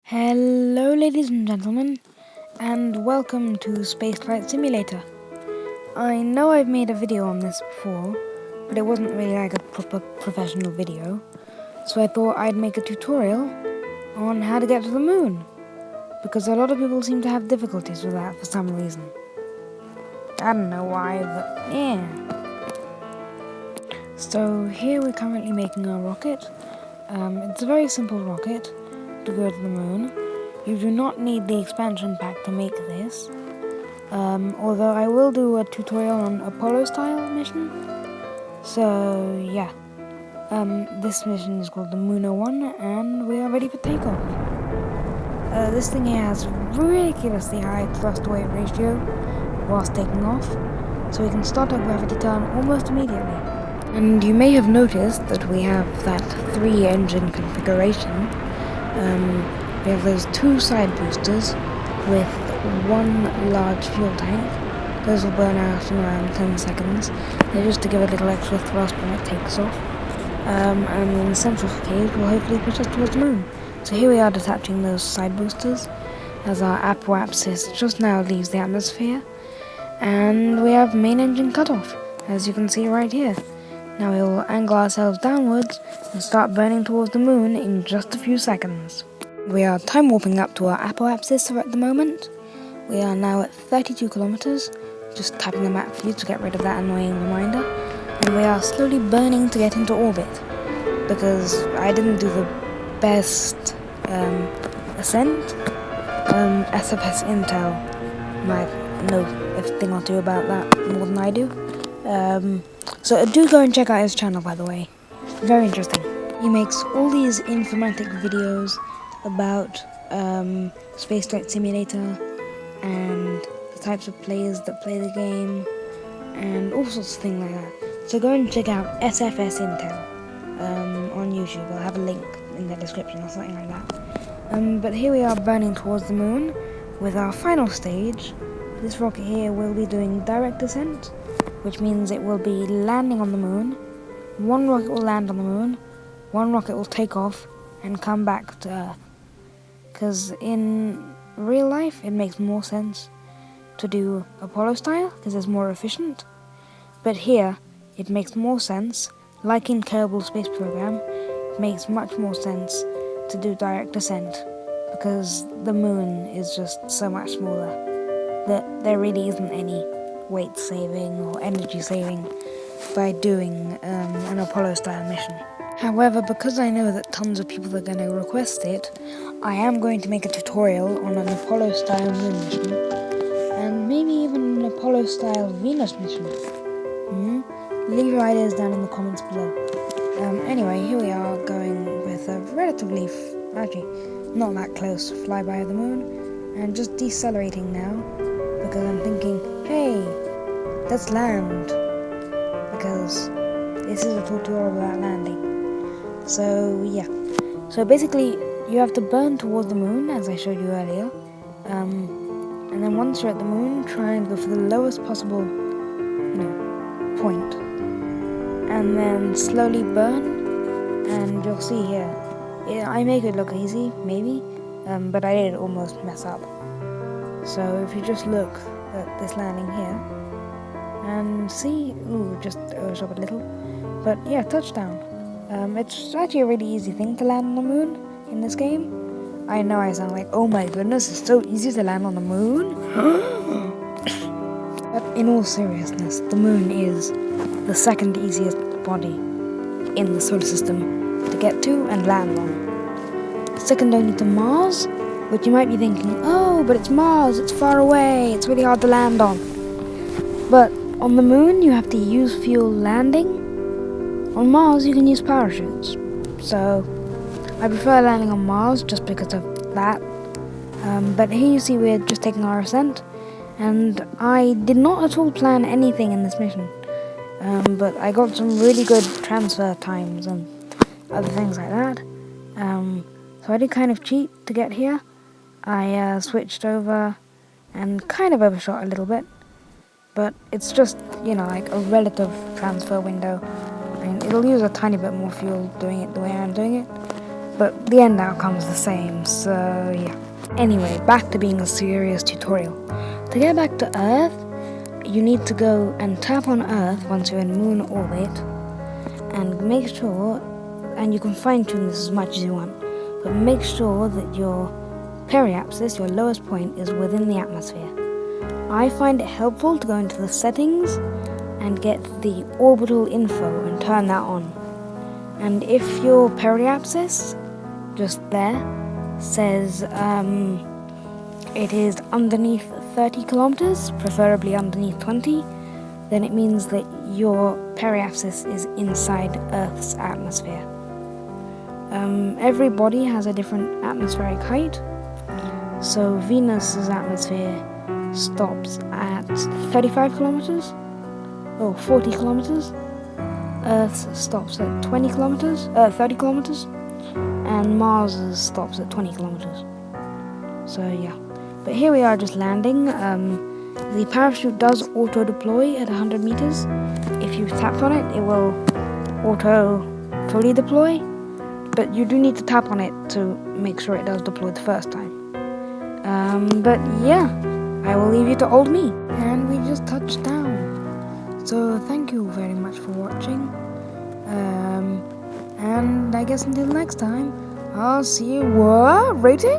Hello ladies and gentlemen, and welcome to Spaceflight Simulator. I know I've made a video on this before, but it wasn't really like a proper professional video, so I thought I'd make a tutorial on how to get to the moon, because a lot of people seem to have difficulties with that for some reason. I don't know why, but yeah. So here we're currently making a rocket. It's a very simple rocket to go to the moon. You do not need the expansion pack to make this, although I will do a tutorial on Apollo style mission. So yeah, this mission is called the Moon 01 and we are ready for takeoff. This thing here has ridiculously high thrust to weight ratio whilst taking off, so we can start our gravity turn almost immediately. And you may have noticed that we have that 3-engine configuration. We have those 2 side boosters with 1 large fuel tank. Those will burn out in around 10 seconds. They're just to give a little extra thrust when it takes off. And then the central cage will hopefully push us towards the moon. So here we are detaching those side boosters as our apoapsis just now leaves the atmosphere. And we have main engine cutoff, as you can see right here. Now we will angle ourselves downwards and start burning towards the moon in just a few seconds. We are time warping up to our apoapsis at the moment. We are now at 32 kilometers, just tapping the map for you to get rid of that annoying reminder. And we are slowly burning to get into orbit, because I didn't do the best ascent. SFS Intel might know a thing or two about that more than I do. So do go and check out his channel, by the way. Very interesting. He makes all these informatic videos about Spaceflight Simulator and the types of players that play the game and all sorts of things like that. So go and check out SFS Intel on YouTube. I'll have a link in the description or something like that. But here we are burning towards the moon with our final stage. This rocket here will be doing direct descent, which means it will be landing on the moon. 1 rocket will land on the moon, 1 rocket will take off and come back to Earth. Because in real life it makes more sense to do Apollo style, because it's more efficient. But here it makes more sense, like in Kerbal Space Program, it makes much more sense to do direct descent, because the moon is just so much smaller that there really isn't any weight saving or energy saving by doing an Apollo style mission. However, because I know that tons of people are going to request it, I am going to make a tutorial on an Apollo style moon mission and maybe even an Apollo style Venus mission. Leave your ideas down in the comments below. Anyway, here we are going with a relatively, actually not that close, flyby of the moon, and just decelerating now because I'm thinking, hey, let's land, because this is a tutorial about landing. So yeah, so basically you have to burn towards the moon as I showed you earlier, and then once you're at the moon, try and go for the lowest possible point, and then slowly burn, and you'll see here, I make it look easy maybe, but I did almost mess up. So if you just look at this landing here and see, just overshot a little, but yeah, touchdown. It's actually a really easy thing to land on the moon in this game. I know I sound like, oh my goodness, it's so easy to land on the moon. But in all seriousness, the moon is the second easiest body in the solar system to get to and land on. Second only to Mars, which you might be thinking, oh, but it's Mars, it's far away, it's really hard to land on. But on the moon, you have to use fuel landing. On Mars, you can use parachutes. So I prefer landing on Mars just because of that. But here you see we're just taking our ascent, and I did not at all plan anything in this mission. But I got some really good transfer times and other things like that. So I did kind of cheat to get here. I switched over and kind of overshot a little bit. But it's just, like a relative transfer window. I mean, it'll use a tiny bit more fuel doing it the way I'm doing it. but the end outcome's the same, so yeah. Anyway, back to being a serious tutorial. To get back to Earth, you need to go and tap on Earth once you're in moon orbit, and make sure, and you can fine tune this as much as you want, but make sure that your periapsis, your lowest point, is within the atmosphere. I find it helpful to go into the settings and get the orbital info and turn that on. And if your periapsis, just there, says it is underneath 30 kilometers, preferably underneath 20, then it means that your periapsis is inside Earth's atmosphere. Every body has a different atmospheric height, so Venus's atmosphere stops at 35 kilometers, or 40 kilometers. Earth's stops at 30 kilometers, and Mars's stops at 20 kilometers. So yeah, but here we are just landing. The parachute does auto-deploy at 100 meters. If you tap on it, it will fully deploy, but you do need to tap on it to make sure it does deploy the first time. But yeah, I will leave you to old me. And we just touched down. So thank you very much for watching. And I guess until next time, I'll see you. What? Rating?